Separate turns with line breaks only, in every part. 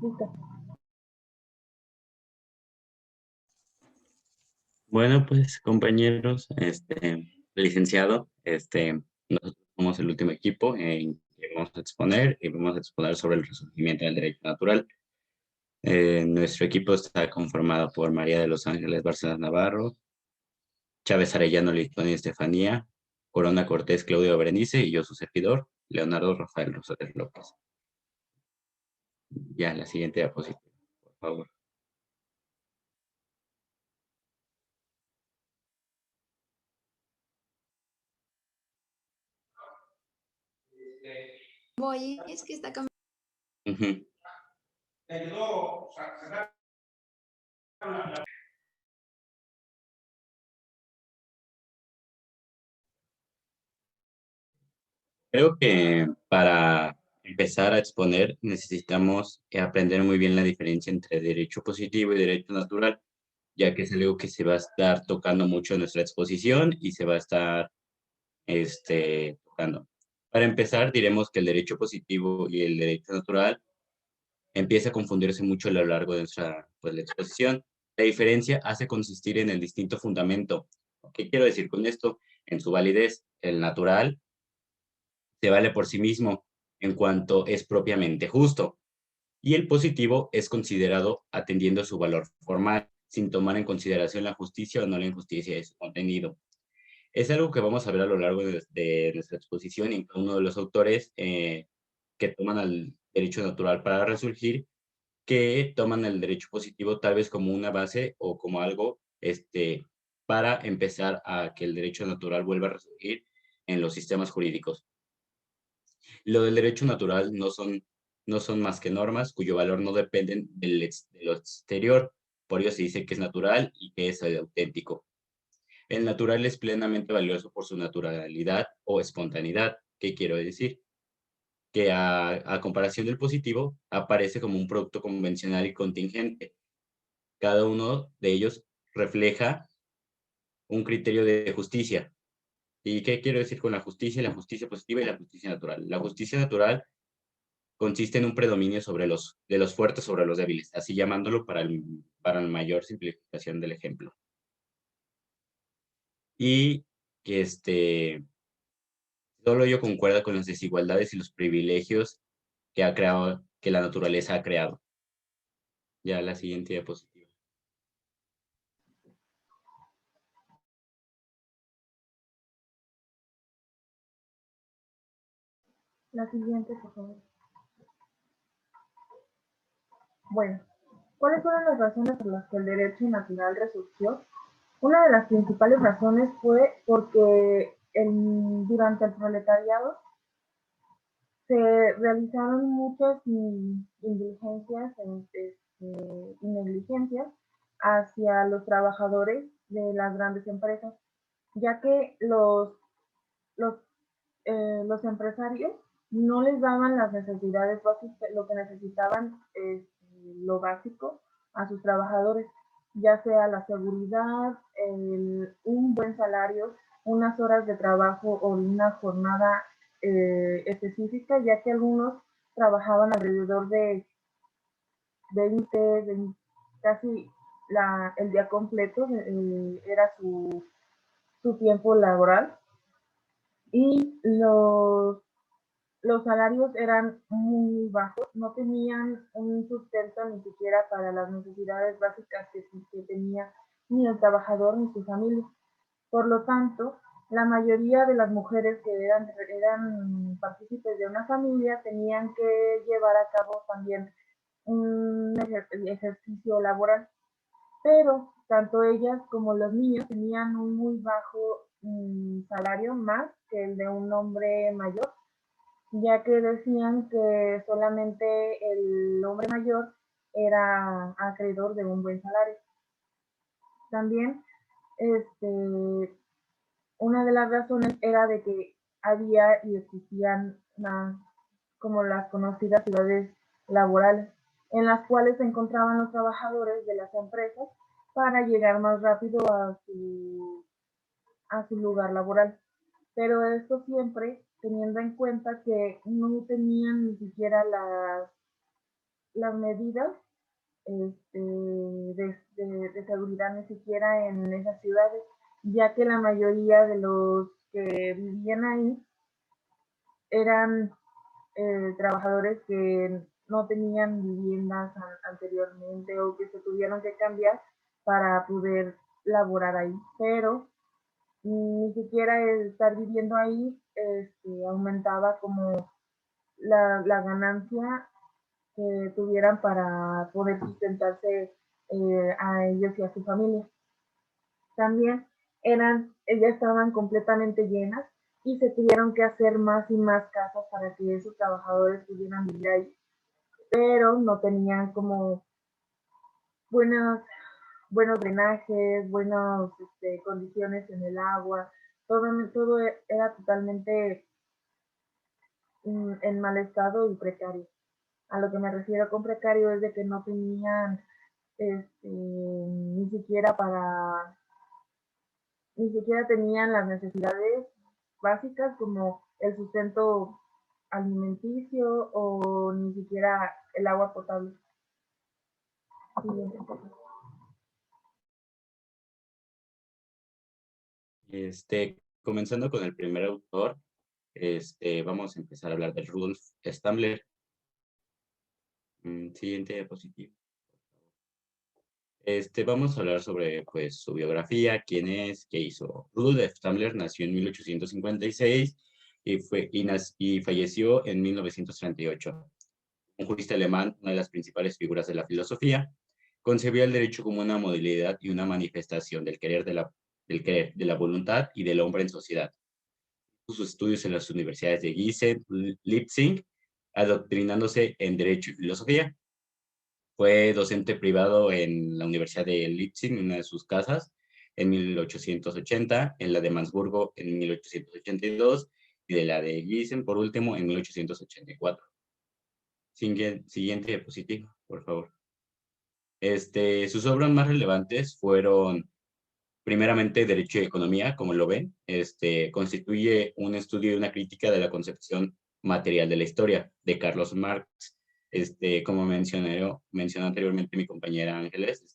Listo.
Bueno, pues compañeros, licenciado, nosotros somos el último equipo en que vamos a exponer y vamos a exponer sobre el resurgimiento del derecho natural. Nuestro equipo está conformado por María de los Ángeles Barcenas Navarro, Chávez Arellano Lituania Estefanía, Corona Cortés Claudio Berenice y yo su servidor, Leonardo Rafael Rosales López. Ya, la siguiente diapositiva, por favor.
Voy, es que está cambiando.
Ujú. Creo que para empezar a exponer necesitamos aprender muy bien la diferencia entre derecho positivo y derecho natural, ya que es algo que se va a estar tocando mucho en nuestra exposición y se va a estar tocando. Para empezar, diremos que el derecho positivo y el derecho natural empieza a confundirse mucho a lo largo de nuestra la exposición. La diferencia hace consistir en el distinto fundamento. ¿Qué quiero decir con esto? En su validez, el natural se vale por sí mismo en cuanto es propiamente justo, y el positivo es considerado atendiendo a su valor formal, sin tomar en consideración la justicia o no la injusticia de su contenido. Es algo que vamos a ver a lo largo de nuestra exposición y uno de los autores que toman el derecho natural para resurgir, que toman el derecho positivo tal vez como una base o como algo para empezar a que el derecho natural vuelva a resurgir en los sistemas jurídicos. Lo del derecho natural no son más que normas cuyo valor no dependen de lo exterior. Por ello se dice que es natural y que es auténtico. El natural es plenamente valioso por su naturalidad o espontaneidad. ¿Qué quiero decir? Que a comparación del positivo, aparece como un producto convencional y contingente. Cada uno de ellos refleja un criterio de justicia. ¿Y qué quiero decir con la justicia? La justicia positiva y la justicia natural. La justicia natural consiste en un predominio de los fuertes sobre los débiles, así llamándolo para la mayor simplificación del ejemplo. Y que solo ello concuerda con las desigualdades y los privilegios que la naturaleza ha creado. Ya la siguiente diapositiva.
La siguiente, por favor. Bueno, ¿cuáles fueron las razones por las que el derecho natural resurgió? Una de las principales razones fue porque durante el proletariado se realizaron muchas indulgencias y negligencias hacia los trabajadores de las grandes empresas, ya que los, los empresarios no les daban las necesidades básicas, lo que necesitaban es lo básico a sus trabajadores, ya sea la seguridad, un buen salario, unas horas de trabajo o una jornada específica, ya que algunos trabajaban alrededor de 20 casi el día completo, era su tiempo laboral, y los salarios eran muy bajos, no tenían un sustento ni siquiera para las necesidades básicas que tenía ni el trabajador ni su familia. Por lo tanto, la mayoría de las mujeres que eran partícipes de una familia tenían que llevar a cabo también un ejercicio laboral, pero tanto ellas como los niños tenían un muy bajo salario, más que el de un hombre mayor, ya que decían que solamente el hombre mayor era acreedor de un buen salario. También, una de las razones era de que había y existían como las conocidas ciudades laborales, en las cuales se encontraban los trabajadores de las empresas para llegar más rápido a su lugar laboral. Pero esto siempre teniendo en cuenta que no tenían ni siquiera las medidas de seguridad ni siquiera en esas ciudades, ya que la mayoría de los que vivían ahí eran trabajadores que no tenían viviendas anteriormente o que se tuvieron que cambiar para poder laborar ahí, pero ni siquiera el estar viviendo ahí aumentaba como la ganancia que tuvieran para poder sustentarse a ellos y a su familia. También ya estaban completamente llenas y se tuvieron que hacer más y más casas para que esos trabajadores pudieran vivir ahí, pero no tenían como buenos, buenos drenajes, buenas condiciones en el agua, todo era totalmente en mal estado y precario. A lo que me refiero con precario es de que no tenían ni siquiera ni siquiera tenían las necesidades básicas como el sustento alimenticio o ni siquiera el agua potable.
Comenzando con el primer autor, vamos a empezar a hablar de Rudolf Stammler. Siguiente diapositiva. Vamos a hablar sobre pues, su biografía, quién es, qué hizo. Rudolf Stammler nació en 1856 y falleció en 1938. Un jurista alemán, una de las principales figuras de la filosofía, concebía el derecho como una modalidad y una manifestación del querer, de la voluntad y del hombre en sociedad. Sus estudios en las universidades de Gießen, Leipzig, adoctrinándose en Derecho y Filosofía. Fue docente privado en la Universidad de Leipzig, en una de sus casas, en 1880, en la de Mansburgo en 1882 y de la de Gießen, por último, en 1884. Siguiente diapositiva, por favor. Sus obras más relevantes fueron, primeramente, Derecho y Economía, como lo ven. Constituye un estudio y una crítica de la concepción material de la historia de Carlos Marx. Como mencionó anteriormente mi compañera Ángeles,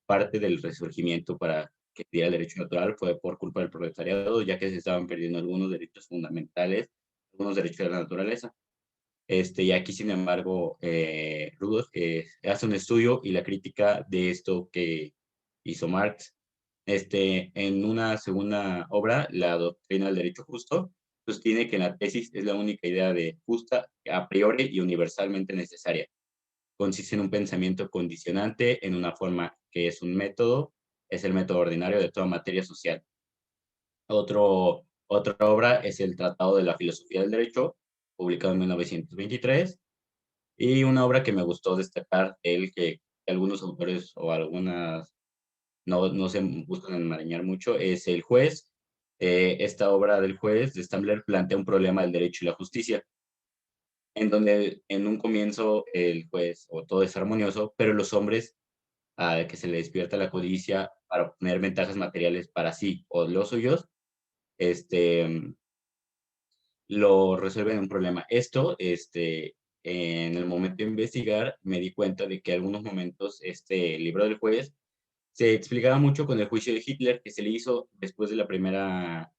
parte del resurgimiento para que diera el derecho natural fue por culpa del proletariado, ya que se estaban perdiendo algunos derechos fundamentales, algunos derechos de la naturaleza. Y aquí, sin embargo, Rudolf hace un estudio y la crítica de esto que hizo Marx. En una segunda obra, La doctrina del derecho justo, sostiene que la tesis es la única idea de justa, a priori y universalmente necesaria. Consiste en un pensamiento condicionante en una forma que es un método, es el método ordinario de toda materia social. Otra obra es el Tratado de la Filosofía del Derecho, publicado en 1923, y una obra que me gustó destacar, que algunos autores o algunas no se buscan enmarañar mucho, es El Juez. Esta obra del Juez de Stammler plantea un problema del derecho y la justicia, en donde en un comienzo el juez o todo es armonioso, pero los hombres, a que se les despierta la codicia para obtener ventajas materiales para sí o los suyos, lo resuelven un problema. En el momento de investigar, me di cuenta de que en algunos momentos este libro del juez se explicaba mucho con el juicio de Hitler que se le hizo después de la Primera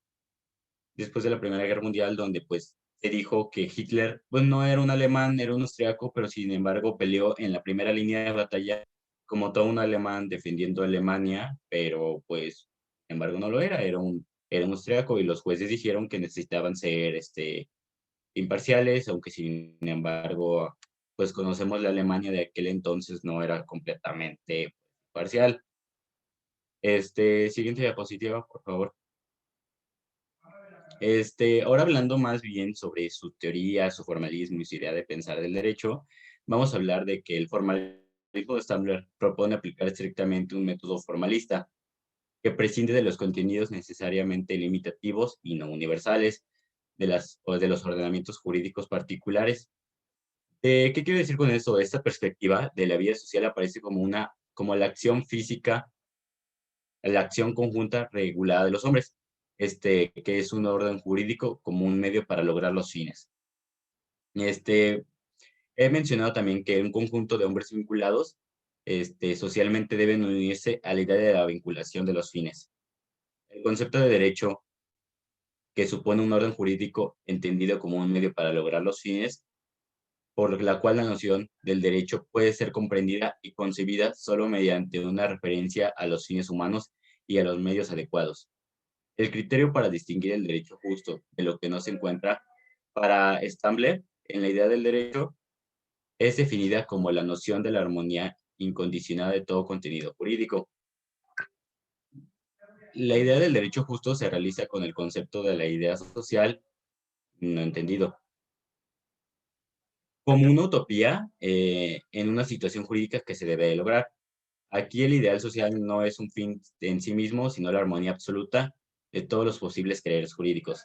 Guerra Mundial, donde pues se dijo que Hitler pues no era un alemán, era un austriaco, pero sin embargo peleó en la primera línea de batalla como todo un alemán defendiendo Alemania, pero pues sin embargo no lo era, era un austriaco y los jueces dijeron que necesitaban ser imparciales, aunque sin embargo pues conocemos la Alemania de aquel entonces no era completamente parcial. Siguiente diapositiva, por favor. Ahora hablando más bien sobre su teoría, su formalismo y su idea de pensar del derecho, vamos a hablar de que el formalismo de Stammler propone aplicar estrictamente un método formalista que prescinde de los contenidos necesariamente limitativos y no universales de los ordenamientos jurídicos particulares. ¿Qué quiero decir con eso? Esta perspectiva de la vida social aparece como la acción física, la acción conjunta regulada de los hombres, que es un orden jurídico como un medio para lograr los fines. Este, He mencionado también que un conjunto de hombres vinculados socialmente deben unirse a la idea de la vinculación de los fines. El concepto de derecho, que supone un orden jurídico entendido como un medio para lograr los fines, por la cual la noción del derecho puede ser comprendida y concebida solo mediante una referencia a los fines humanos y a los medios adecuados. El criterio para distinguir el derecho justo de lo que no se encuentra para Stambler en la idea del derecho es definida como la noción de la armonía incondicionada de todo contenido jurídico. La idea del derecho justo se realiza con el concepto de la idea social no entendido como una utopía en una situación jurídica que se debe de lograr. Aquí el ideal social no es un fin en sí mismo, sino la armonía absoluta de todos los posibles quereres jurídicos.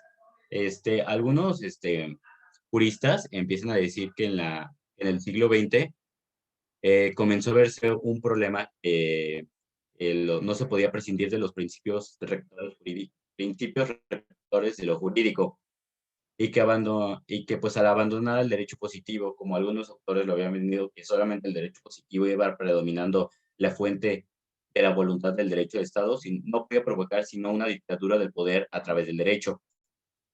Algunos juristas empiezan a decir que en el siglo XX comenzó a verse un problema no se podía prescindir de los principios rectores de lo jurídico y que pues al abandonar el derecho positivo, como algunos autores lo habían venido, que solamente el derecho positivo iba predominando la fuente de la voluntad del derecho de Estado, no podía provocar sino una dictadura del poder a través del derecho,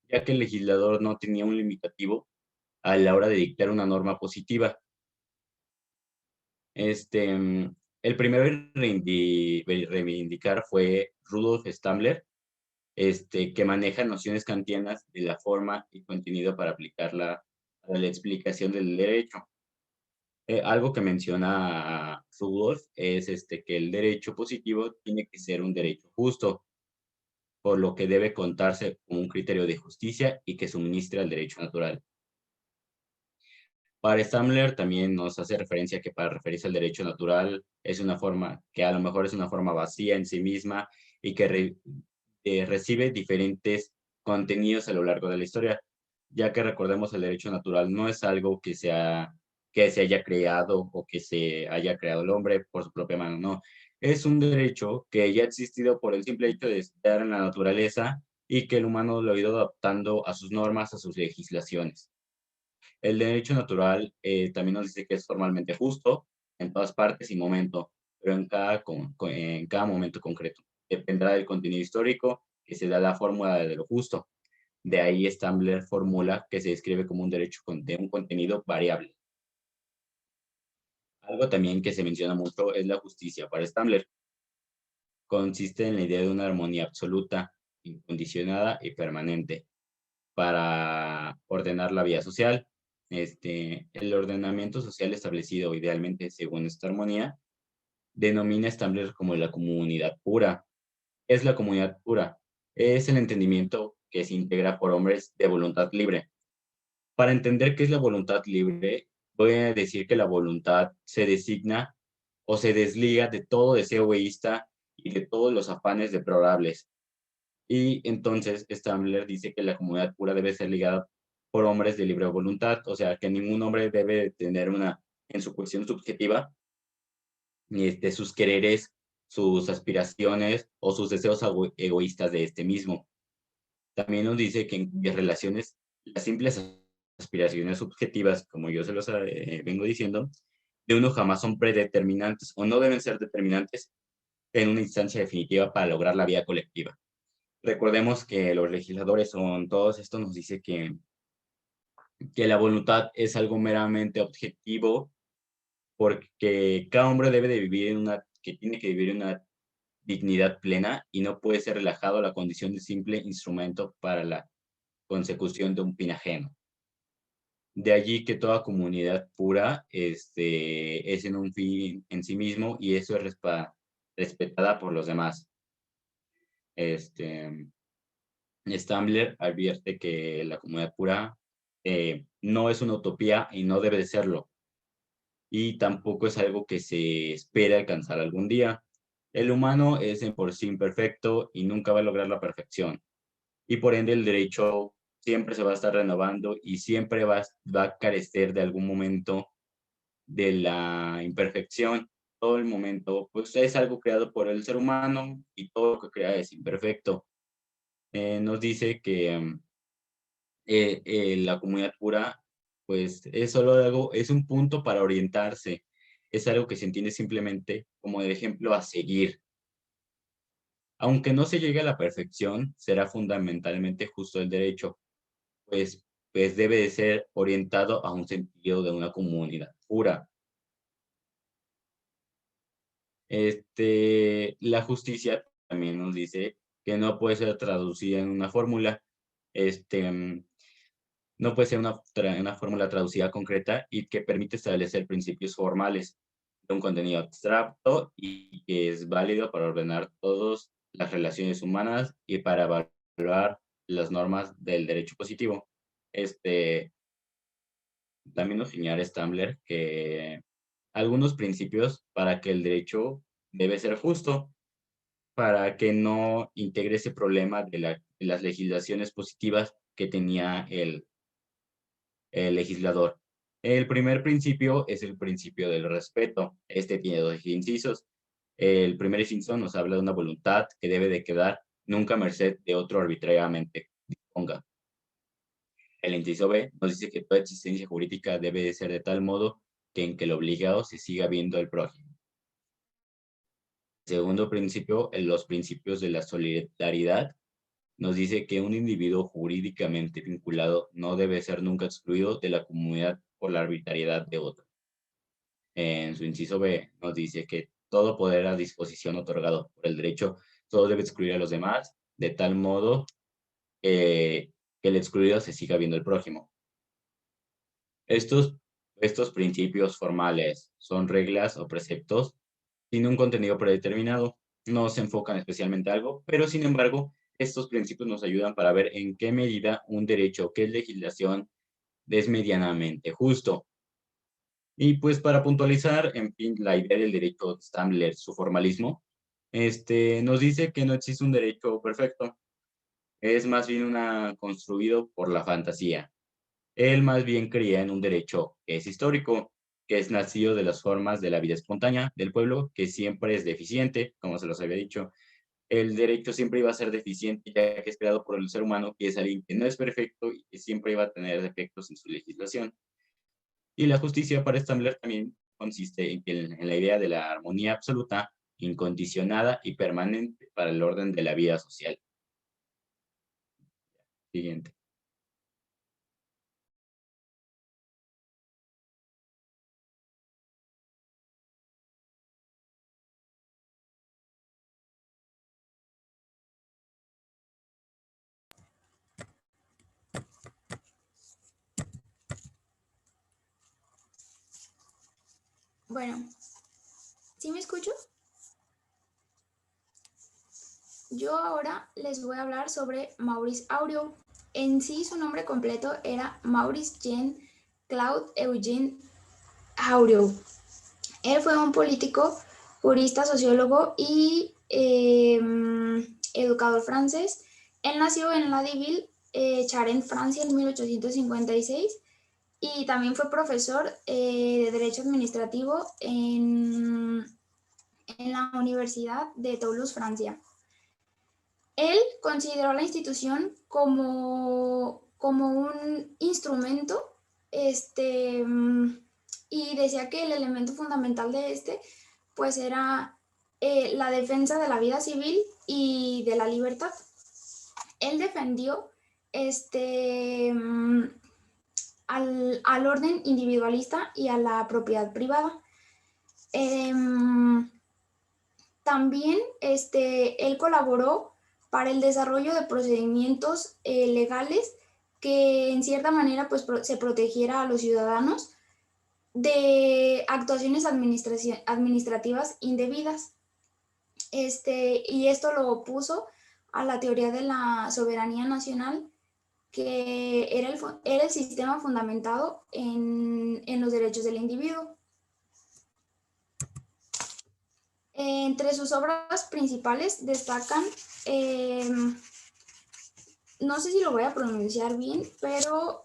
ya que el legislador no tenía un limitativo a la hora de dictar una norma positiva. El primero en reivindicar fue Rudolf Stambler, que maneja nociones kantianas de la forma y contenido para aplicarla a la explicación del derecho. Algo que menciona Rudolf es que el derecho positivo tiene que ser un derecho justo, por lo que debe contarse con un criterio de justicia y que suministre al derecho natural. Para Stamler también nos hace referencia que para referirse al derecho natural es una forma que a lo mejor es una forma vacía en sí misma y que recibe diferentes contenidos a lo largo de la historia, ya que recordemos el derecho natural no es algo que se haya creado o que se haya creado el hombre por su propia mano, no. Es un derecho que ya ha existido por el simple hecho de estar en la naturaleza y que el humano lo ha ido adaptando a sus normas, a sus legislaciones. El derecho natural también nos dice que es formalmente justo en todas partes y momento, pero en cada momento concreto. Dependerá del contenido histórico que se da la fórmula de lo justo. De ahí Stambler formula que se describe como un derecho de un contenido variable. Algo también que se menciona mucho es la justicia para Stambler. Consiste en la idea de una armonía absoluta, incondicionada y permanente para ordenar la vida social. El ordenamiento social establecido idealmente según esta armonía denomina Stambler como la comunidad pura. Es la comunidad pura. Es el entendimiento que se integra por hombres de voluntad libre. Para entender qué es la voluntad libre, voy a decir que la voluntad se designa o se desliga de todo deseo egoísta y de todos los afanes deplorables. Y entonces Stambler dice que la comunidad pura debe ser ligada por hombres de libre voluntad, o sea, que ningún hombre debe tener en su cuestión subjetiva, ni sus quereres, sus aspiraciones o sus deseos egoístas de este mismo. También nos dice que en cuyas relaciones las simples aspiraciones subjetivas, como yo se los vengo diciendo, de uno jamás son predeterminantes o no deben ser determinantes en una instancia definitiva para lograr la vida colectiva. Recordemos que los legisladores son todos, esto nos dice que la voluntad es algo meramente objetivo porque cada hombre debe de vivir que tiene que vivir en una dignidad plena y no puede ser relajado a la condición de simple instrumento para la consecución de un fin ajeno. De allí que toda comunidad pura es en un fin en sí mismo y eso es respetada por los demás. Stambler advierte que la comunidad pura no es una utopía y no debe de serlo. Y tampoco es algo que se espera alcanzar algún día. El humano es en por sí imperfecto y nunca va a lograr la perfección. Y por ende el derecho siempre se va a estar renovando y siempre va a carecer de algún momento de la imperfección. Todo el momento, pues es algo creado por el ser humano y todo lo que crea es imperfecto. Nos dice que la comunidad pura pues es solo algo, es un punto para orientarse, es algo que se entiende simplemente como el ejemplo a seguir. Aunque no se llegue a la perfección, será fundamentalmente justo el derecho, pues, pues debe de ser orientado a un sentido de una comunidad pura. La justicia también nos dice que no puede ser traducida en una fórmula, este, mm, no puede ser una fórmula traducida concreta y que permite establecer principios formales de un contenido abstracto y que es válido para ordenar todas las relaciones humanas y para evaluar las normas del derecho positivo. Este, También nos señala Stambler que algunos principios para que el derecho debe ser justo, para que no integre ese problema de las legislaciones positivas que tenía el legislador. El primer principio es el principio del respeto. Este tiene dos incisos. El primer inciso nos habla de una voluntad que debe de quedar nunca a merced de otro arbitrariamente disponga. El inciso B nos dice que toda existencia jurídica debe de ser de tal modo que en que el obligado se siga viendo el prójimo. Segundo principio, en los principios de la solidaridad, nos dice que un individuo jurídicamente vinculado no debe ser nunca excluido de la comunidad por la arbitrariedad de otro. En su inciso B, nos dice que todo poder a disposición otorgado por el derecho solo debe excluir a los demás, de tal modo que el excluido se siga viendo el prójimo. Estos principios formales son reglas o preceptos sin un contenido predeterminado. No se enfocan especialmente a algo, pero sin embargo, estos principios nos ayudan para ver en qué medida un derecho que es legislación es medianamente justo. Y pues para puntualizar, en fin, la idea del derecho de Stambler, su formalismo, nos dice que no existe un derecho perfecto, es más bien construido por la fantasía. Él más bien creía en un derecho que es histórico, que es nacido de las formas de la vida espontánea del pueblo, que siempre es deficiente, como se los había dicho. El derecho siempre iba a ser deficiente, ya que es creado por el ser humano, que es alguien que no es perfecto y que siempre iba a tener defectos en su legislación. Y la justicia para Stambler también consiste en la idea de la armonía absoluta, incondicionada y permanente para el orden de la vida social. Siguiente.
Bueno, ¿sí me escucho? Yo ahora les voy a hablar sobre Maurice Auriol. En sí, su nombre completo era Maurice Jean Claude Eugène Auriol. Él fue un político, jurista, sociólogo y educador francés. Él nació en La Deville, Charente, Francia, en 1856 y también fue profesor de Derecho Administrativo en la Universidad de Toulouse, Francia. Él consideró la institución como un instrumento y decía que el elemento fundamental de pues era la defensa de la vida civil y de la libertad. Él defendió al orden individualista y a la propiedad privada. También él colaboró para el desarrollo de procedimientos legales que en cierta manera pues, se protegiera a los ciudadanos de actuaciones administrativas indebidas. Y esto lo opuso a la teoría de la soberanía nacional, que era el sistema fundamentado en los derechos del individuo. Entre sus obras principales destacan, no sé si lo voy a pronunciar bien, pero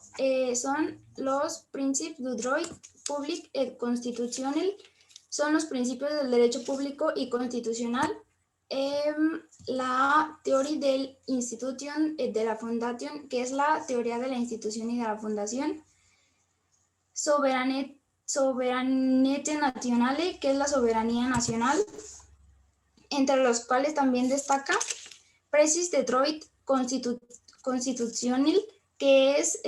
son los Principes du droit public et constitutionnel, son los principios del derecho público y constitucional, la teoría del institution et de la fondation, que es la teoría de la institución y de la fundación, Soberanete Nazionale, que es la soberanía nacional, entre los cuales también destaca Precis Detroit Constitutional, que es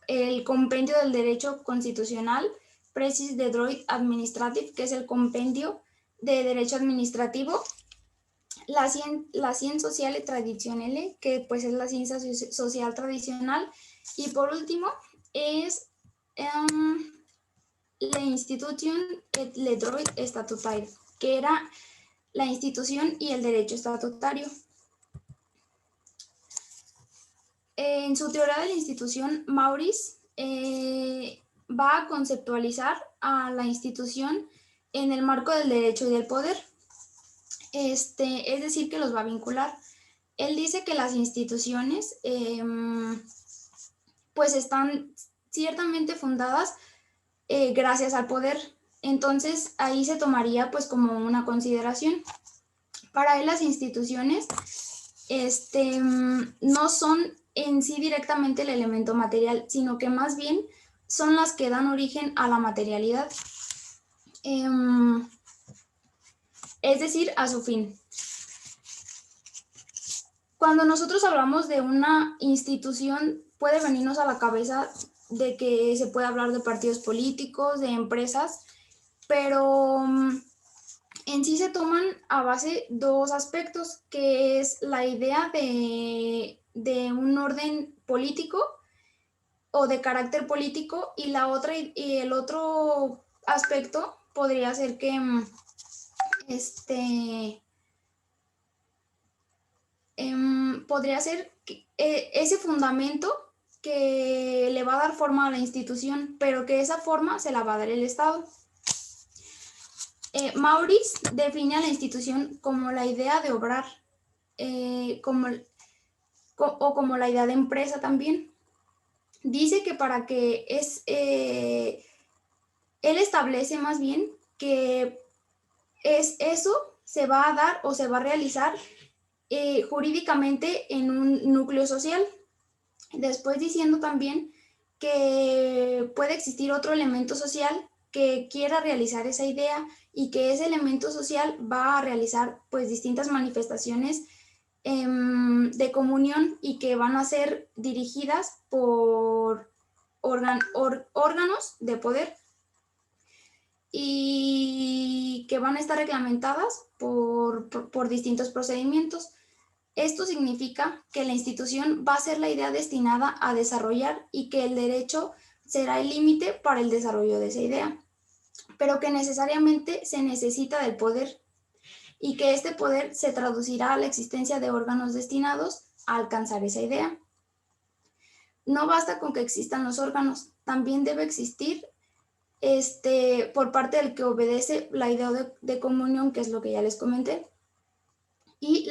el compendio del derecho constitucional, Precis Detroit Administrative, que es el compendio de derecho administrativo, la ciencia social tradicional, que pues es la ciencia social tradicional, y por último es la Institution et le droit statutaire, que era la institución y el derecho estatutario. En su teoría de la institución, Maurice va a conceptualizar a la institución en el marco del derecho y del poder. Es decir, que los va a vincular. Él dice que las instituciones pues están ciertamente fundadas gracias al poder. Entonces ahí se tomaría pues como una consideración. Para él las instituciones no son en sí directamente el elemento material, sino que más bien son las que dan origen a la materialidad. Es decir, a su fin. Cuando nosotros hablamos de una institución, puede venirnos a la cabeza de que se puede hablar de partidos políticos, de empresas, pero en sí se toman a base dos aspectos, que es la idea de un orden político o de carácter político, y el otro aspecto podría ser que podría ser ese fundamento que le va a dar forma a la institución, pero que esa forma se la va a dar el Estado. Maurice define a la institución como la idea de obrar, como la idea de empresa también. Dice que para que él establece más bien que eso se va a dar o se va a realizar jurídicamente en un núcleo social. Después diciendo también que puede existir otro elemento social que quiera realizar esa idea y que ese elemento social va a realizar pues distintas manifestaciones de comunión y que van a ser dirigidas por órganos de poder y que van a estar reglamentadas por distintos procedimientos. Esto significa que la institución va a ser la idea destinada a desarrollar y que el derecho será el límite para el desarrollo de esa idea, pero que necesariamente se necesita del poder y que este poder se traducirá a la existencia de órganos destinados a alcanzar esa idea. No basta con que existan los órganos, también debe existir por parte del que obedece la idea de comunión, que es lo que ya les comenté. Y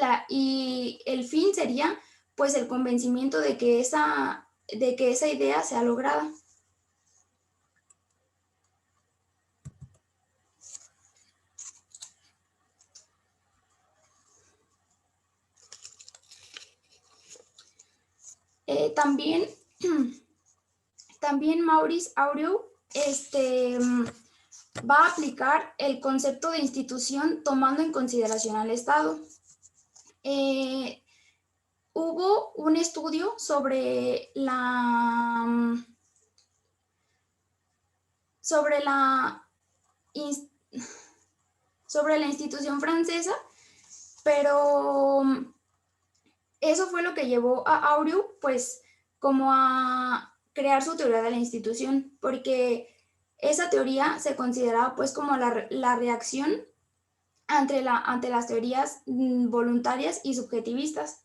el fin sería pues el convencimiento de que esa idea sea lograda. También Maurice Auriol va a aplicar el concepto de institución tomando en consideración al Estado. Hubo un estudio sobre la institución francesa, pero eso fue lo que llevó a Auriol pues como a crear su teoría de la institución, porque esa teoría se consideraba pues como la reacción ante las teorías voluntarias y subjetivistas.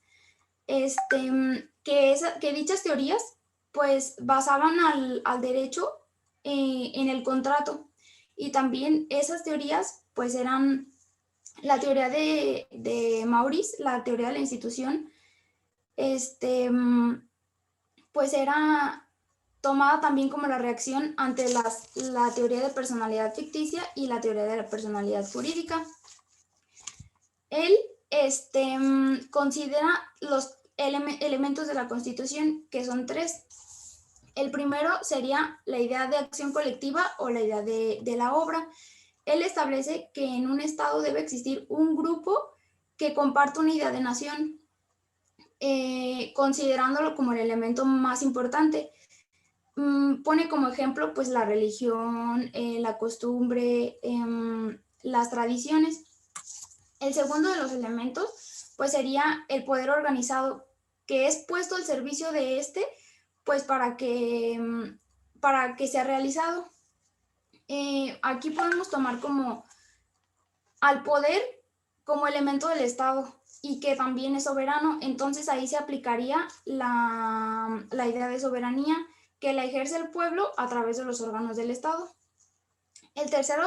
Que dichas teorías pues basaban al derecho en el contrato, y también esas teorías pues eran la teoría de Maurice, la teoría de la institución, pues era tomada también como la reacción ante la teoría de personalidad ficticia y la teoría de la personalidad jurídica. Él considera los elementos de la Constitución, que son tres. El primero sería la idea de acción colectiva o la idea de la obra. Él establece que en un Estado debe existir un grupo que comparte una idea de nación, considerándolo como el elemento más importante. Pone como ejemplo pues la religión, la costumbre, las tradiciones. El segundo de los elementos pues sería el poder organizado, que es puesto al servicio de este pues para que sea realizado. Aquí podemos tomar como al poder como elemento del Estado y que también es soberano, entonces ahí se aplicaría la idea de soberanía que la ejerce el pueblo a través de los órganos del Estado. El tercer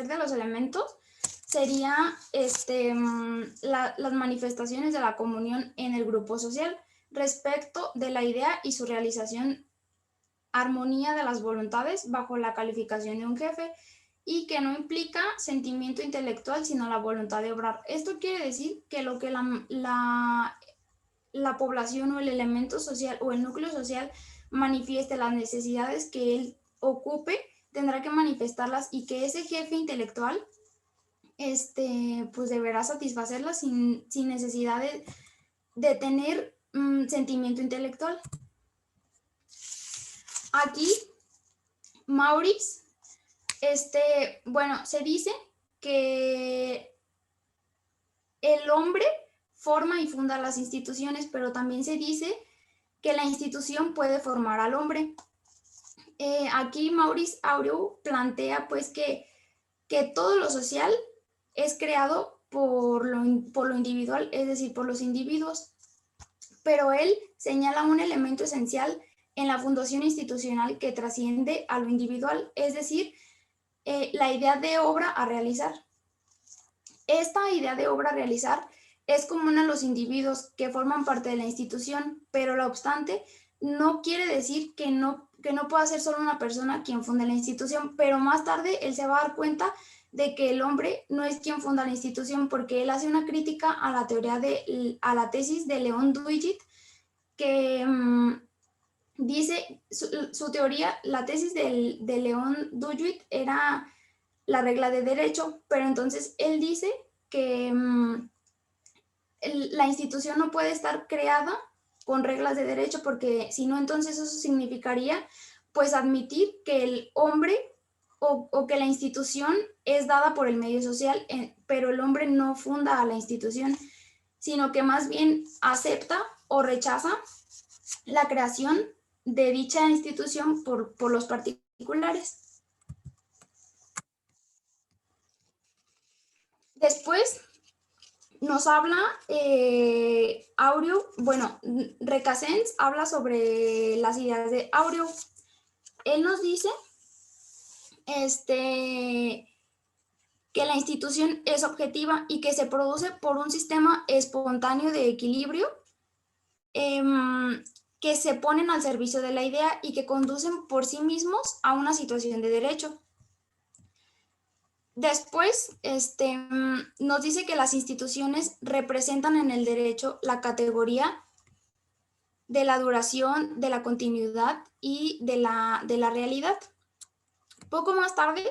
de los elementos sería las manifestaciones de la comunión en el grupo social respecto de la idea y su realización, armonía de las voluntades bajo la calificación de un jefe y que no implica sentimiento intelectual sino la voluntad de obrar. Esto quiere decir que lo que la población o el elemento social o el núcleo social manifieste las necesidades que él ocupe, tendrá que manifestarlas y que ese jefe intelectual pues deberá satisfacerlas sin necesidad de tener sentimiento intelectual. Aquí, Maurice, bueno, se dice que el hombre forma y funda las instituciones, pero también se dice que la institución puede formar al hombre. Aquí Maurice Aurèu plantea pues que todo lo social es creado por lo individual, es decir, por los individuos, pero él señala un elemento esencial en la fundación institucional que trasciende a lo individual, es decir, la idea de obra a realizar. Esta idea de obra a realizar es común a los individuos que forman parte de la institución, pero no obstante, no quiere decir que no pueda ser solo una persona quien funde la institución, pero más tarde él se va a dar cuenta de que el hombre no es quien funda la institución, porque él hace una crítica a la tesis de Leon Duguid, que dice, su teoría, la tesis de Leon Duguid era la regla de derecho, pero entonces él dice que la institución no puede estar creada con reglas de derecho, porque si no, entonces eso significaría pues admitir que el hombre o que la institución es dada por el medio social, pero el hombre no funda a la institución, sino que más bien acepta o rechaza la creación de dicha institución por los particulares. Después nos habla Aurèu, bueno, Recasens habla sobre las ideas de Aurèu. Él nos dice que la institución es objetiva y que se produce por un sistema espontáneo de equilibrio que se ponen al servicio de la idea y que conducen por sí mismos a una situación de derecho. Después, nos dice que las instituciones representan en el derecho la categoría de la duración, de la continuidad y de la realidad. Poco más tarde,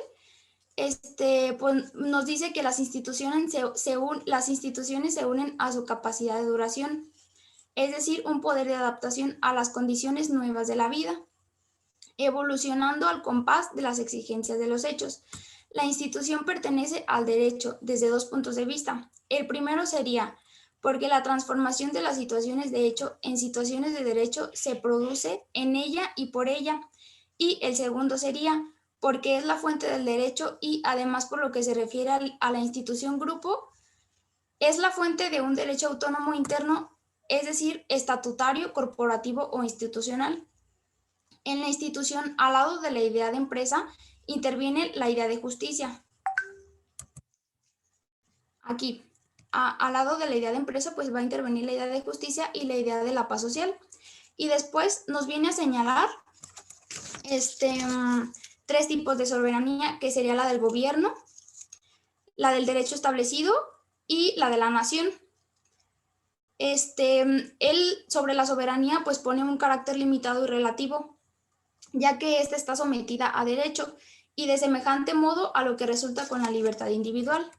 pues, nos dice que las instituciones se unen a su capacidad de duración, es decir, un poder de adaptación a las condiciones nuevas de la vida, evolucionando al compás de las exigencias de los hechos. La institución pertenece al derecho desde dos puntos de vista. El primero sería porque la transformación de las situaciones de hecho en situaciones de derecho se produce en ella y por ella. Y el segundo sería porque es la fuente del derecho y además por lo que se refiere a la institución grupo, es la fuente de un derecho autónomo interno, es decir, estatutario, corporativo o institucional. En la institución, al lado de la idea de empresa, interviene la idea de justicia. Aquí, al lado de la idea de empresa, pues va a intervenir la idea de justicia y la idea de la paz social. Y después nos viene a señalar tres tipos de soberanía, que sería la del gobierno, la del derecho establecido y la de la nación. Él sobre la soberanía pues pone un carácter limitado y relativo, ya que ésta está sometida a derecho y de semejante modo a lo que resulta con la libertad individual.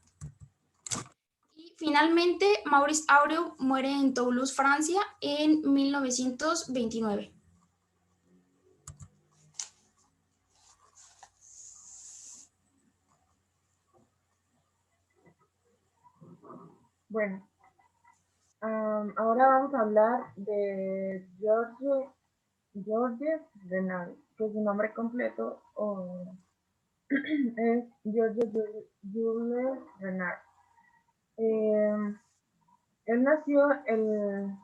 Y finalmente, Maurice Aurèle muere en Toulouse, Francia, en 1929.
Bueno, ahora vamos a hablar de Georges Renard, que su nombre completo es Georges Jules Renard. Él nació Él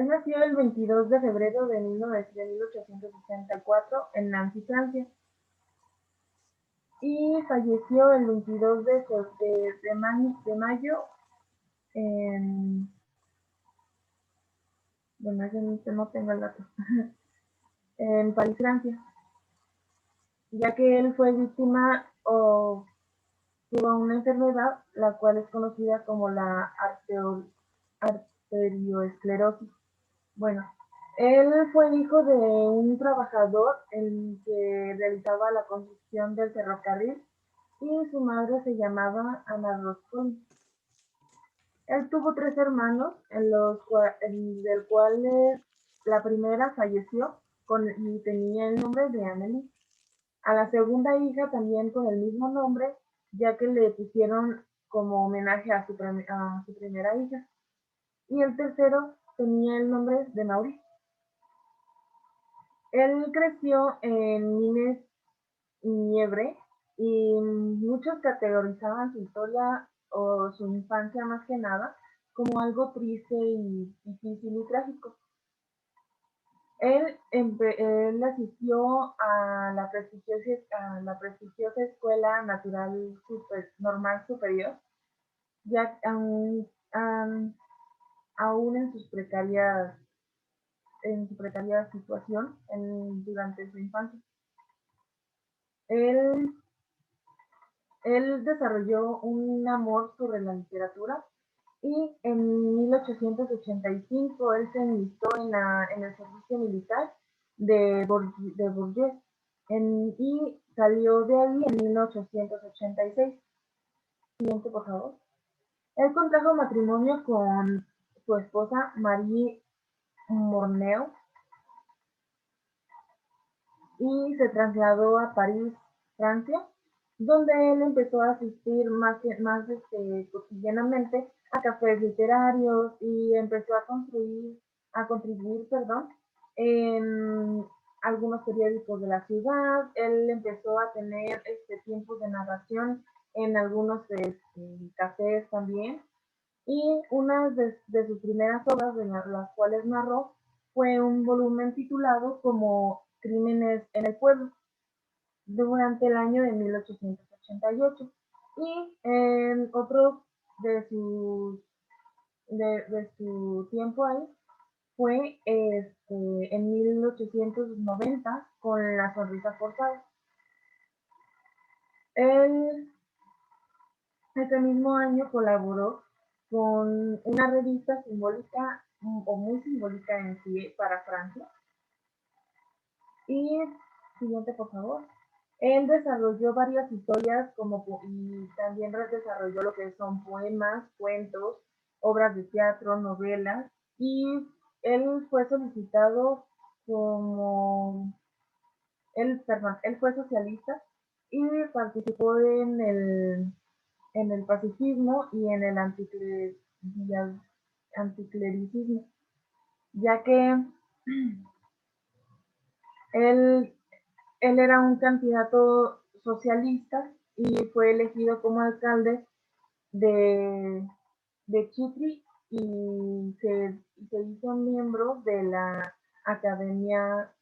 nació el 22 de febrero de 1864 en Nancy, Francia, y falleció el 22 de mayo en... Bueno, no tengo el dato. En París, Francia, ya que él fue víctima o tuvo una enfermedad la cual es conocida como la arterioesclerosis. Bueno, él fue hijo de un trabajador en que realizaba la construcción del ferrocarril y su madre se llamaba Ana Roscoe. Él tuvo 3 hermanos, del cual la primera falleció y tenía el nombre de Amélie. A la segunda hija también con el mismo nombre, ya que le pusieron como homenaje a su primera hija. Y el tercero tenía el nombre de Maurice. Él creció en Nièvre y muchos categorizaban su historia o su infancia más que nada como algo triste y difícil y trágico. Él asistió a la prestigiosa Escuela Natural Normal Superior, ya aún en su precaria situación durante su infancia. Él desarrolló un amor sobre la literatura y en 1885 él se enlistó en el servicio militar de Bourges y salió de ahí en 1886. Siguiente, por favor. Él contrajo matrimonio con su esposa Marie Morneu y se trasladó a París, Francia, donde él empezó a asistir más cotidianamente a cafés literarios y empezó a contribuir, en algunos periódicos de la ciudad. Él empezó a tener tiempos de narración en algunos cafés también. Y una de sus primeras obras, de las cuales narró, fue un volumen titulado como Crímenes en el Pueblo, durante el año de 1888. Y en otro de su tiempo ahí fue en 1890 con La Sonrisa Forzada. Él ese mismo año colaboró con una revista simbólica o muy simbólica en sí para Francia. Y siguiente, por favor. Él desarrolló varias historias y también desarrolló lo que son poemas, cuentos, obras de teatro, novelas, y él fue solicitado él fue socialista y participó en el pacifismo y en el anticlericismo, ya que él era un candidato socialista y fue elegido como alcalde de Chitri y se hizo miembro de la Academia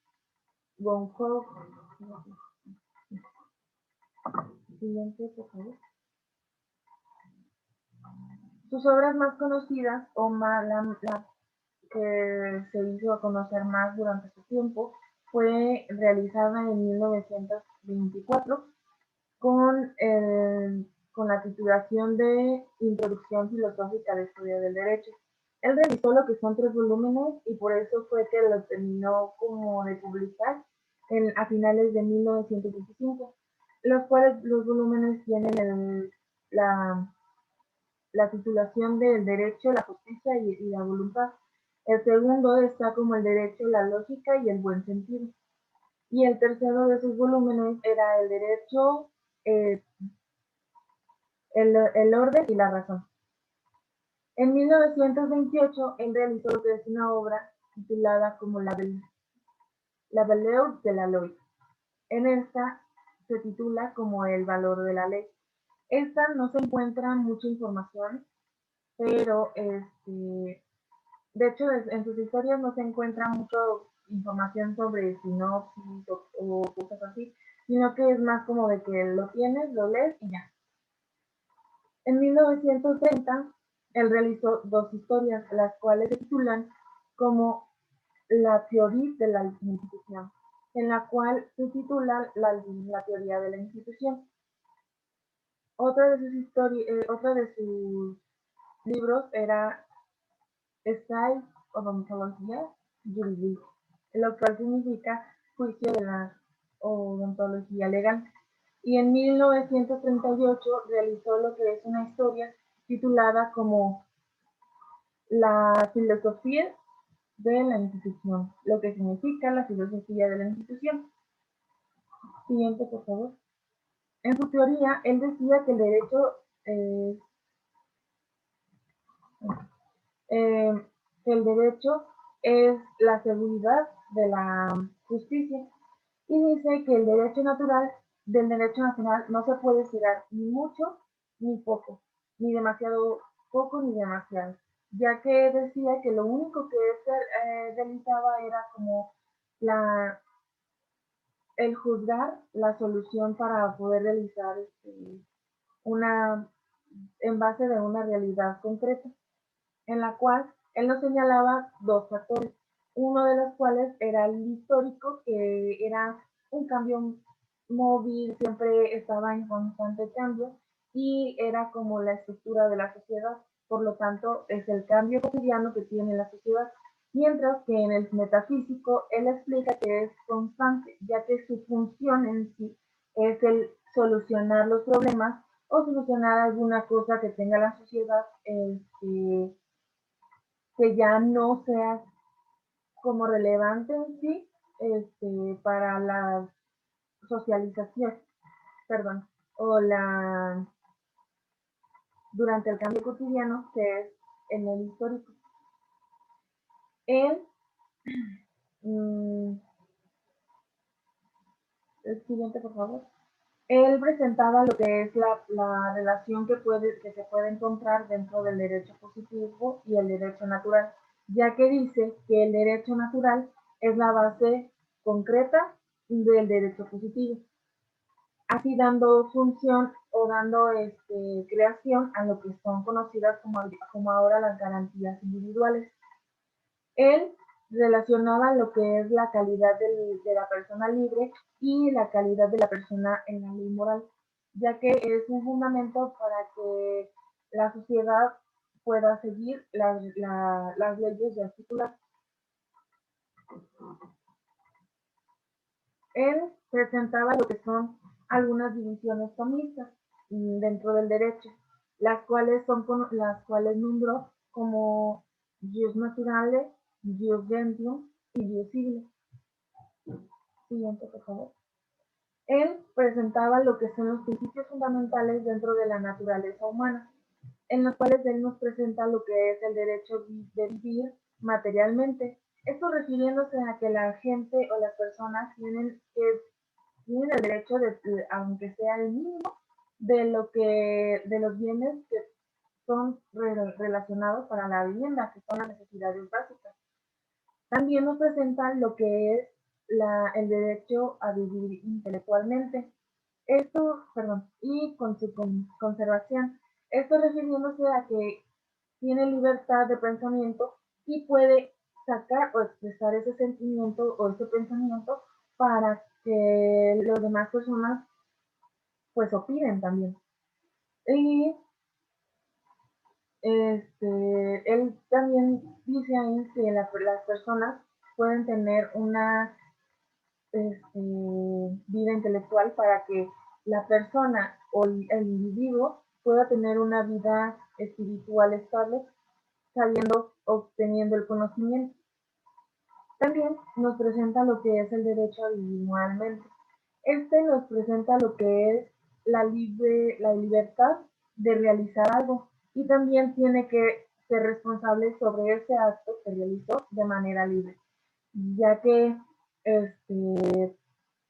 Goncourt. Siguiente, por favor. Sus obras más conocidas o la que se hizo a conocer más durante su tiempo fue realizada en 1924 con con la titulación de Introducción Filosófica de Estudio del Derecho. Él realizó lo que son 3 volúmenes y por eso fue que lo terminó como de publicar a finales de 1925, los cuales los volúmenes tienen la titulación del derecho, la justicia y la voluntad. El segundo está como el derecho, la lógica y el buen sentido. Y el tercero de sus volúmenes era el derecho, el orden y la razón. En 1928, él realizó lo que es una obra titulada como La Valeur de la Loi. En esta se titula como El valor de la ley. Esta no se encuentra mucha información, pero de hecho en sus historias no se encuentra mucha información sobre sinopsis o cosas así, sino que es más como de que lo tienes, lo lees y ya. En 1930, él realizó 2 historias, las cuales se titulan como La teoría de la institución, en la cual se titula la teoría de la institución. Otra de sus libros era Style Odontología Jurídica, lo cual significa juicio de la odontología legal. Y en 1938 realizó lo que es una historia titulada como La filosofía de la institución, lo que significa la filosofía de la institución. Siguiente, por favor. En su teoría, él decía que el derecho es la seguridad de la justicia y dice que el derecho natural del derecho nacional no se puede estirar ni mucho ni poco, ni demasiado poco ni demasiado, ya que decía que lo único que se realizaba era como el juzgar la solución para poder realizar en base de una realidad concreta, en la cual él nos señalaba 2 factores, uno de los cuales era el histórico, que era un cambio móvil, siempre estaba en constante cambio, y era como la estructura de la sociedad, por lo tanto es el cambio cotidiano que tiene la sociedad, mientras que en el metafísico él explica que es constante, ya que su función en sí es el solucionar los problemas o solucionar alguna cosa que tenga la sociedad, que ya no sea como relevante en sí, para la socialización, perdón, o durante el cambio cotidiano que es en el histórico. Él, el siguiente, por favor. Él presentaba lo que es la relación que se puede encontrar dentro del derecho positivo y el derecho natural, ya que dice que el derecho natural es la base concreta del derecho positivo, así dando función o dando creación a lo que son conocidas como ahora las garantías individuales. Él relacionaba lo que es la calidad de la persona libre y la calidad de la persona en la ley moral, ya que es un fundamento para que la sociedad pueda seguir las leyes de articular. Él presentaba lo que son algunas divisiones tomistas dentro del derecho, las cuales nombró como jus naturale, jus gentium y jus civile. Siguiente, por favor. Él presentaba lo que son los principios fundamentales dentro de la naturaleza humana, en los cuales él nos presenta lo que es el derecho de vivir materialmente. Esto refiriéndose a que la gente o las personas tienen el derecho aunque sea el mínimo, de los bienes que son relacionados para la vivienda, que son las necesidades básicas. También nos presenta lo que es el derecho a vivir intelectualmente. Y con su conservación. Esto refiriéndose a que tiene libertad de pensamiento y puede sacar o expresar ese sentimiento o ese pensamiento para que las demás personas pues opinen también. Y él también dice ahí que las personas pueden tener una vida intelectual para que la persona o el individuo pueda tener una vida espiritual estable, sabiendo, obteniendo el conocimiento. También nos presenta lo que es el derecho a vivir moralmente. Nos presenta lo que es la libertad de realizar algo y también tiene que ser responsable sobre ese acto que realizó de manera libre, ya que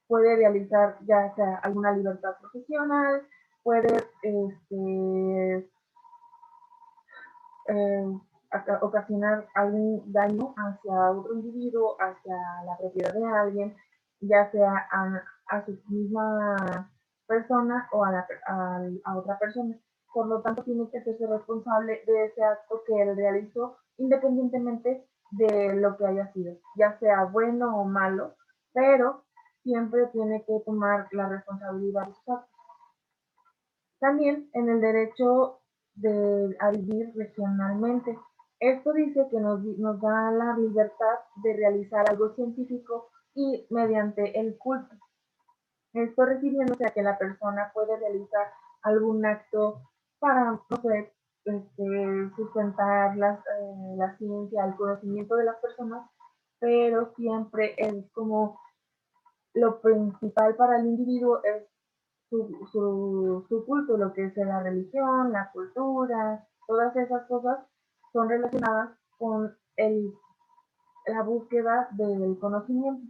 puede realizar ya sea alguna libertad profesional, puede eh, ocasionar algún daño hacia otro individuo, hacia la propiedad de alguien, ya sea a su misma persona o a otra persona. Por lo tanto, tiene que hacerse responsable de ese acto que él realizó, independientemente de lo que haya sido, ya sea bueno o malo, pero siempre tiene que tomar la responsabilidad de sus actos. También en el derecho a vivir regionalmente. Esto dice que nos da la libertad de realizar algo científico y mediante el culto. Esto refiriéndose a que la persona puede realizar algún acto para, no sé, sustentar la ciencia, el conocimiento de las personas, pero siempre es como lo principal para el individuo es su culto, lo que es la religión, la cultura, todas esas cosas son relacionadas con la búsqueda del conocimiento.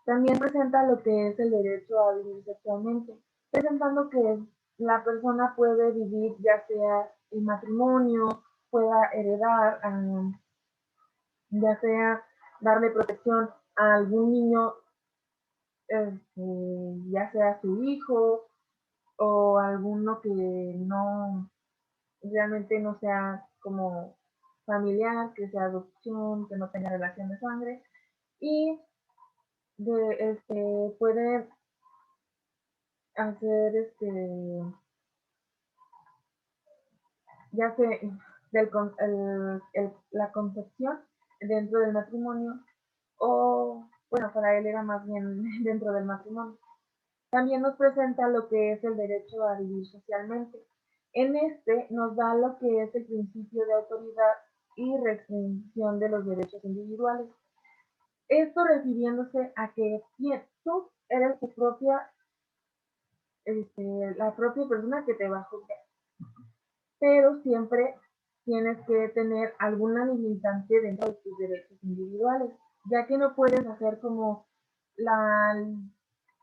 También presenta lo que es el derecho a vivir sexualmente, presentando que la persona puede vivir ya sea en matrimonio, pueda heredar, ya sea darle protección a algún niño, ya sea su hijo o alguno que no realmente no sea como familiar, que sea adopción, que no tenga relación de sangre y puede hacer ya sea la concepción dentro del matrimonio o bueno, para él era más bien dentro del matrimonio. También nos presenta lo que es el derecho a vivir socialmente. En nos da lo que es el principio de autoridad y restricción de los derechos individuales. Esto refiriéndose a que tú eres la propia persona que te va a juzgar, pero siempre tienes que tener alguna limitante dentro de tus derechos individuales, ya que no puedes hacer como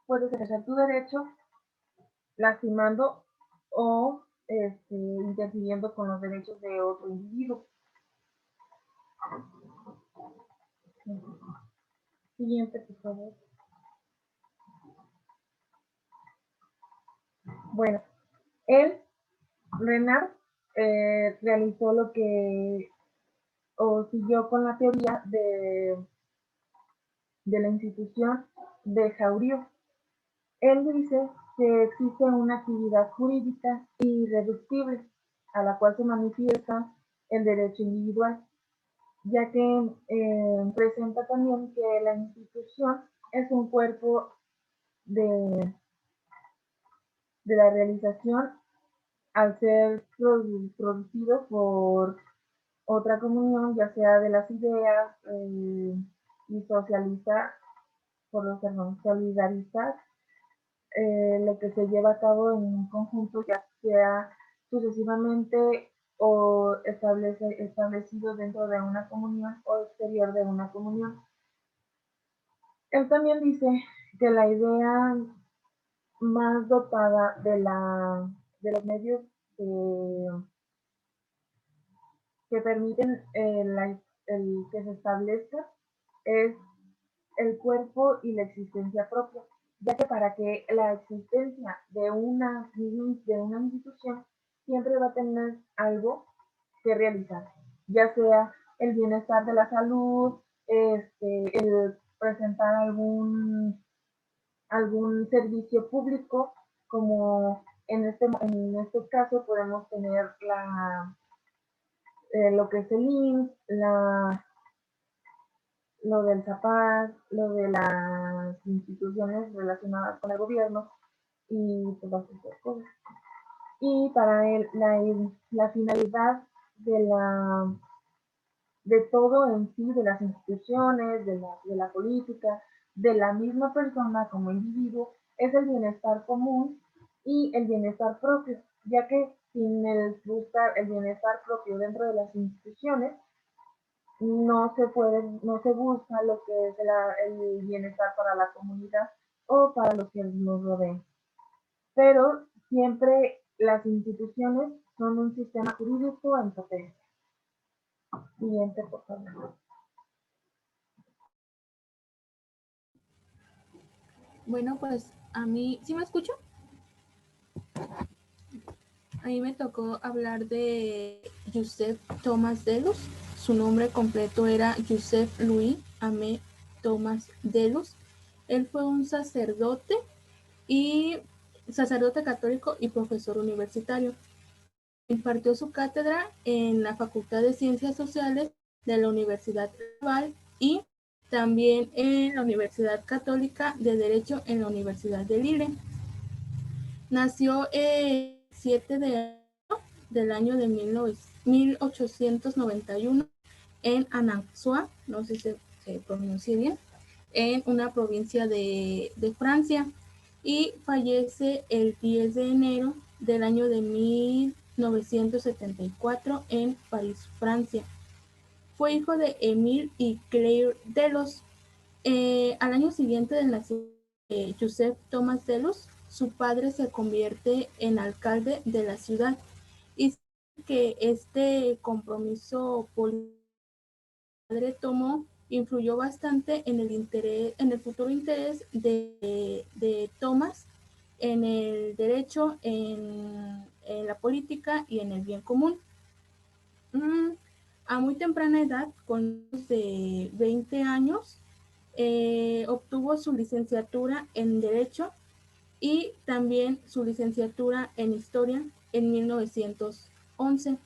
puedes ejercer tu derecho lastimando o interfiriendo con los derechos de otro individuo. Siguiente, por favor. Bueno, Renard, realizó o siguió con la teoría de la institución de Jauregui. Él dice que existe una actividad jurídica irreductible a la cual se manifiesta el derecho individual, ya que presenta también que la institución es un cuerpo de la realización al ser producido por otra comunión, ya sea de las ideas y socialista, solidarizar lo que se lleva a cabo en un conjunto, ya sea sucesivamente o establecido dentro de una comunión o exterior de una comunión. Él también dice que la idea más dotada de los medios que permiten que se establezca es el cuerpo y la existencia propia, ya que para que la existencia de una institución siempre va a tener algo que realizar, ya sea el bienestar de la salud, el presentar algún servicio público como En este caso podemos tener lo que es el IMSS, lo del ZAPAC, lo de las instituciones relacionadas con el gobierno y todas esas cosas. Y para él, la finalidad de todo en sí, de las instituciones, de la política, de la misma persona como individuo, es el bienestar común y el bienestar propio, ya que sin buscar el bienestar propio dentro de las instituciones, no se busca lo que es el bienestar para la comunidad o para los que nos rodean. Pero siempre las instituciones son un sistema jurídico en potencia. Siguiente, por favor.
Bueno, pues a mí, ¿sí me escucho? A mí me tocó hablar de Joseph Thomas Delus. Su nombre completo era Joseph Louis Aimé Thomas Delus. Él fue un sacerdote católico y profesor universitario. Impartió su cátedra en la Facultad de Ciencias Sociales de la Universidad Laval y también en la Universidad Católica de Derecho en la Universidad de Lille. Nació el 7 de enero del año de 1891 en Anansois, no sé si se pronuncia bien, en una provincia de Francia, y fallece el 10 de enero del año de 1974 en París, Francia. Fue hijo de Émile y Claire Delus. Al año siguiente del nacimiento de Joseph Thomas Delus, su padre se convierte en alcalde de la ciudad y que este compromiso político que el padre tomó influyó bastante en el futuro interés de Thomas en el derecho, en la política y en el bien común. A muy temprana edad, con menos de 20 años, obtuvo su licenciatura en Derecho y también su licenciatura en Historia en 1911.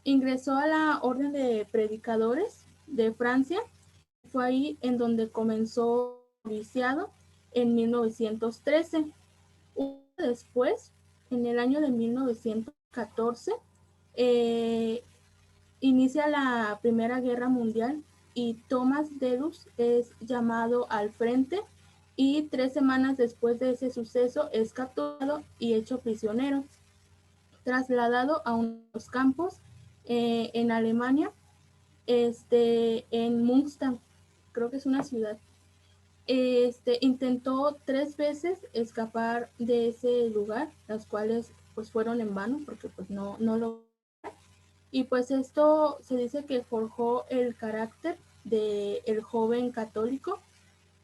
Ingresó a la Orden de Predicadores de Francia. Fue ahí en donde comenzó su noviciado en 1913. Después, en el año de 1914, inicia la Primera Guerra Mundial y Thomas Delus es llamado al frente y 3 semanas después de ese suceso es capturado y hecho prisionero, trasladado a unos campos en Alemania, en Münster, creo que es una ciudad. Intentó 3 veces escapar de ese lugar, las cuales pues fueron en vano porque pues no lo. Y pues esto se dice que forjó el carácter del joven católico,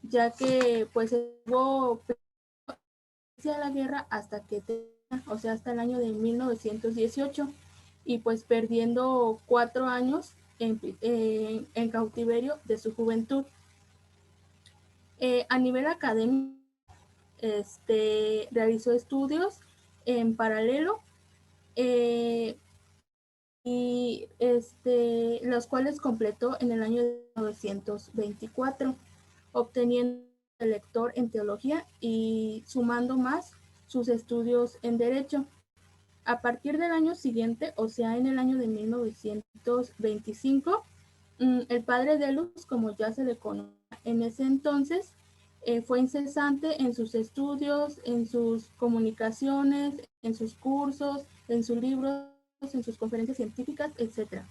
ya que pues estuvo a la guerra hasta hasta el año de 1918, y pues perdiendo 4 años en cautiverio de su juventud. A nivel académico, realizó estudios en paralelo y los cuales completó en el año de 1924, obteniendo el lector en teología y sumando más sus estudios en derecho. A partir del año siguiente, o sea, en el año de 1925, el padre de Luz, como ya se le conocía en ese entonces, fue incesante en sus estudios, en sus comunicaciones, en sus cursos, en sus libros, en sus conferencias científicas, etc.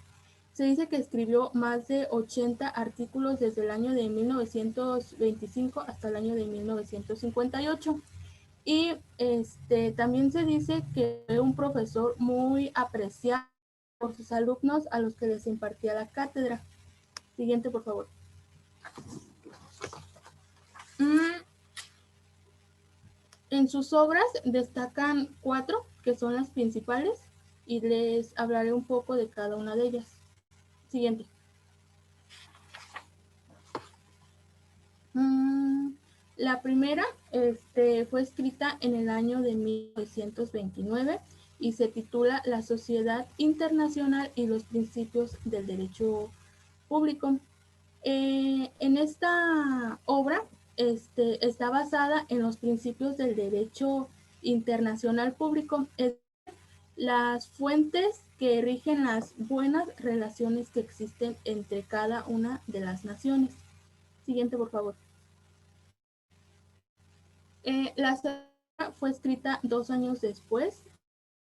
Se dice que escribió más de 80 artículos desde el año de 1925 hasta el año de 1958. Y también se dice que fue un profesor muy apreciado por sus alumnos a los que les impartía la cátedra. Siguiente, por favor. En sus obras destacan 4, que son las principales, y les hablaré un poco de cada una de ellas. Siguiente. La primera fue escrita en el año de 1929 y se titula La Sociedad Internacional y los Principios del Derecho Público. En esta obra está basada en los principios del derecho internacional público, las fuentes que rigen las buenas relaciones que existen entre cada una de las naciones. Siguiente, por favor. La segunda fue escrita 2 años después,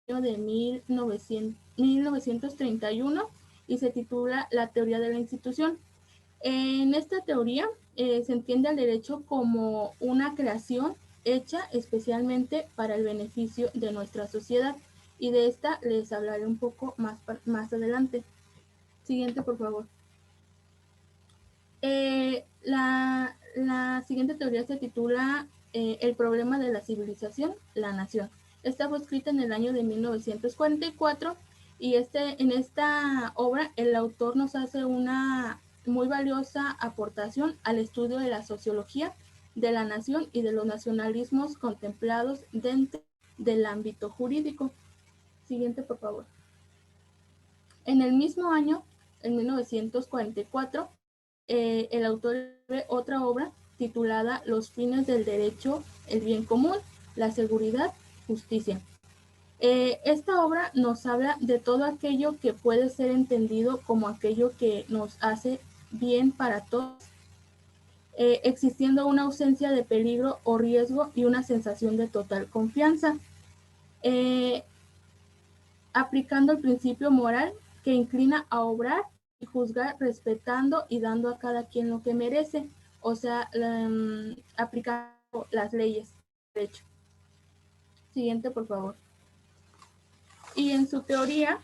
de 1931, y se titula La teoría de la institución. En esta teoría se entiende al derecho como una creación hecha especialmente para el beneficio de nuestra sociedad, y de esta les hablaré un poco más adelante. Siguiente, por favor. La siguiente teoría se titula El problema de la civilización, la nación. Esta fue escrita en el año de 1944 y en esta obra el autor nos hace una muy valiosa aportación al estudio de la sociología de la nación y de los nacionalismos contemplados dentro del ámbito jurídico. Siguiente, por favor. En el mismo año, en 1944, el autor escribe otra obra titulada Los fines del derecho, el bien común, la seguridad, justicia. Esta obra nos habla de todo aquello que puede ser entendido como aquello que nos hace bien para todos, existiendo una ausencia de peligro o riesgo y una sensación de total confianza, aplicando el principio moral que inclina a obrar y juzgar respetando y dando a cada quien lo que merece, o sea, aplicando las leyes de derecho. Siguiente, por favor. Y en su teoría,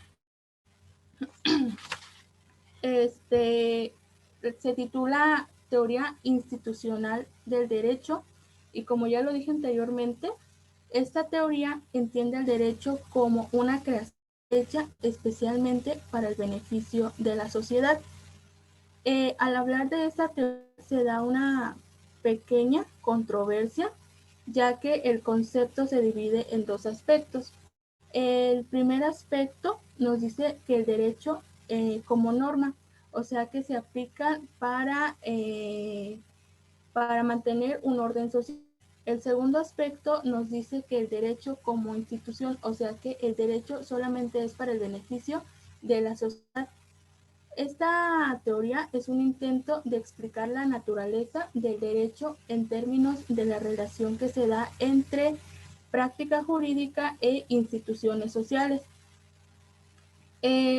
se titula Teoría Institucional del Derecho, y como ya lo dije anteriormente, esta teoría entiende el derecho como una creación hecha especialmente para el beneficio de la sociedad. Al hablar de esta teoría se da una pequeña controversia, ya que el concepto se divide en 2 aspectos. El primer aspecto nos dice que el derecho como norma, o sea que se aplica para mantener un orden social. El segundo aspecto nos dice que el derecho como institución, o sea que el derecho solamente es para el beneficio de la sociedad. Esta teoría es un intento de explicar la naturaleza del derecho en términos de la relación que se da entre práctica jurídica e instituciones sociales.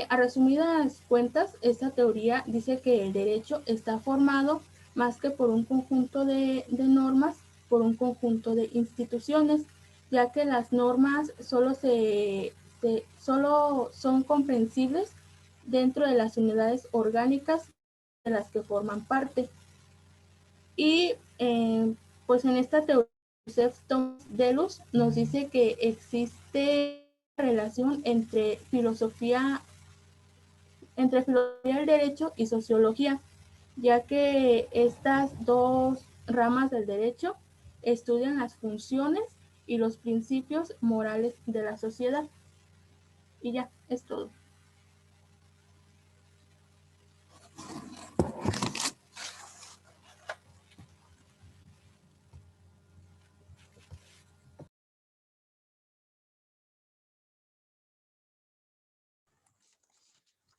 A resumidas cuentas, esta teoría dice que el derecho está formado más que por un conjunto de normas, por un conjunto de instituciones, ya que las normas solo son comprensibles dentro de las unidades orgánicas de las que forman parte. Y pues en esta teoría, Joseph Thomas Delus nos dice que existe relación entre filosofía del derecho y sociología, ya que estas 2 ramas del derecho estudian las funciones y los principios morales de la sociedad. Y ya, es todo.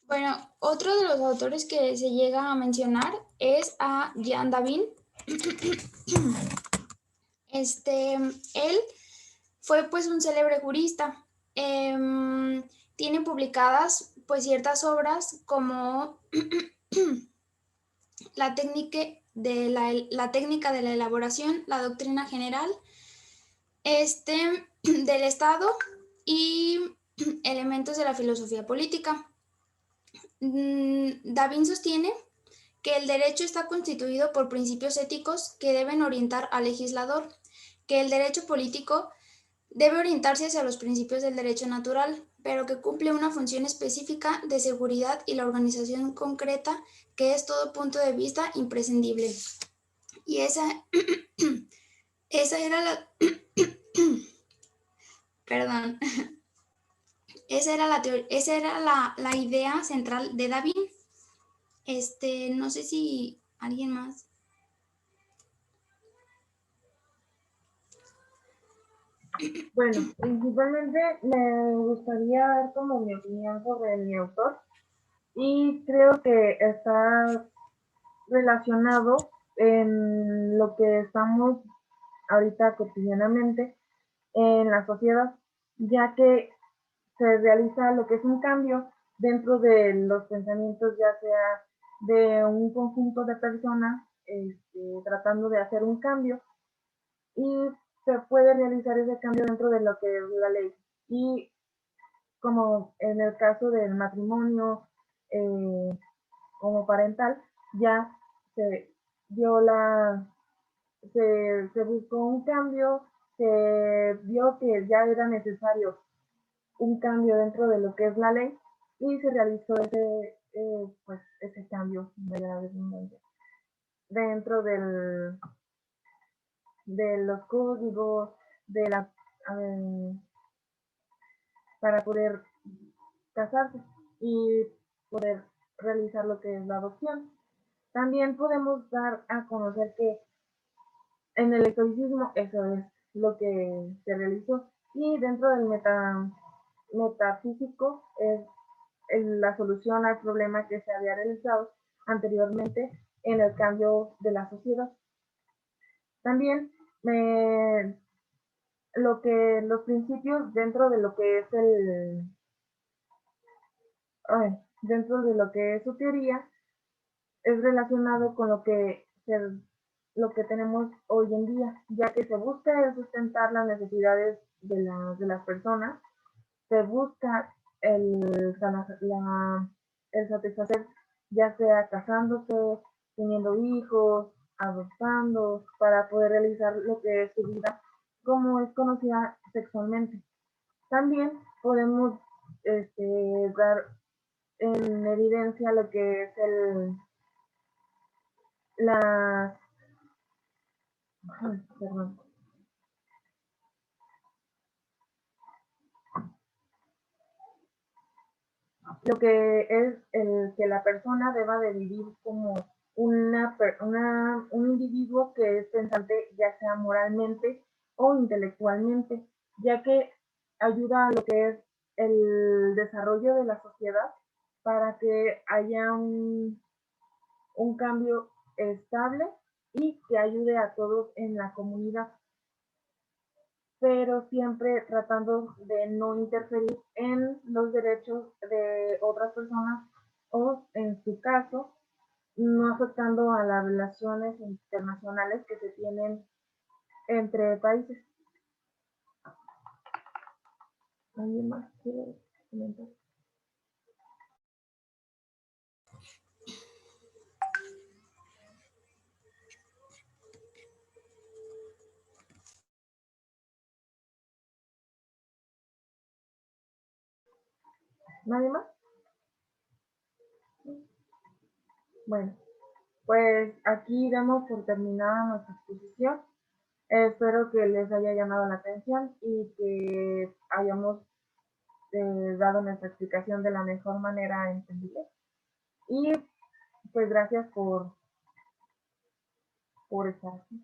Bueno, otro de los autores que se llega a mencionar es a Jean Davin. Él fue pues un célebre jurista. Tiene publicadas pues ciertas obras como la técnica de la elaboración, la doctrina general del Estado y elementos de la filosofía política. Davin sostiene que el derecho está constituido por principios éticos que deben orientar al legislador, que el derecho político debe orientarse hacia los principios del derecho natural, pero que cumple una función específica de seguridad y la organización concreta que es todo punto de vista imprescindible. Y esa Esa era la... Perdón. Esa era la idea central de David. No sé si alguien más.
Bueno, principalmente me gustaría dar como mi opinión sobre mi autor y creo que está relacionado en lo que estamos ahorita cotidianamente en la sociedad, ya que se realiza lo que es un cambio dentro de los pensamientos, ya sea de un conjunto de personas tratando de hacer un cambio, y se puede realizar ese cambio dentro de lo que es la ley. Y como en el caso del matrimonio como parental, ya se dio se buscó un cambio, se vio que ya era necesario un cambio dentro de lo que es la ley y se realizó ese cambio dentro de los códigos de la para poder casarse y poder realizar lo que es la adopción. También podemos dar a conocer que en el estoicismo eso es lo que se realizó, y dentro del metafísico es la solución al problema que se había realizado anteriormente en el cambio de la sociedad. También los principios dentro de lo que es dentro de lo que es su teoría es relacionado con lo que tenemos hoy en día, ya que se busca sustentar las necesidades de las personas, se busca el satisfacer, ya sea casándose, teniendo hijos, adoptando, para poder realizar lo que es su vida como es conocida sexualmente. También podemos dar en evidencia lo que es la, perdón, lo que es el que la persona deba de vivir como un individuo que es pensante, ya sea moralmente o intelectualmente, ya que ayuda a lo que es el desarrollo de la sociedad para que haya un cambio estable y que ayude a todos en la comunidad, pero siempre tratando de no interferir en los derechos de otras personas o, en su caso, no afectando a las relaciones internacionales que se tienen entre países. ¿Alguien más quiere comentar? ¿Nadie más? Bueno, pues aquí damos por terminada nuestra exposición. Espero que les haya llamado la atención y que hayamos dado nuestra explicación de la mejor manera entendible. Y pues gracias por estar aquí.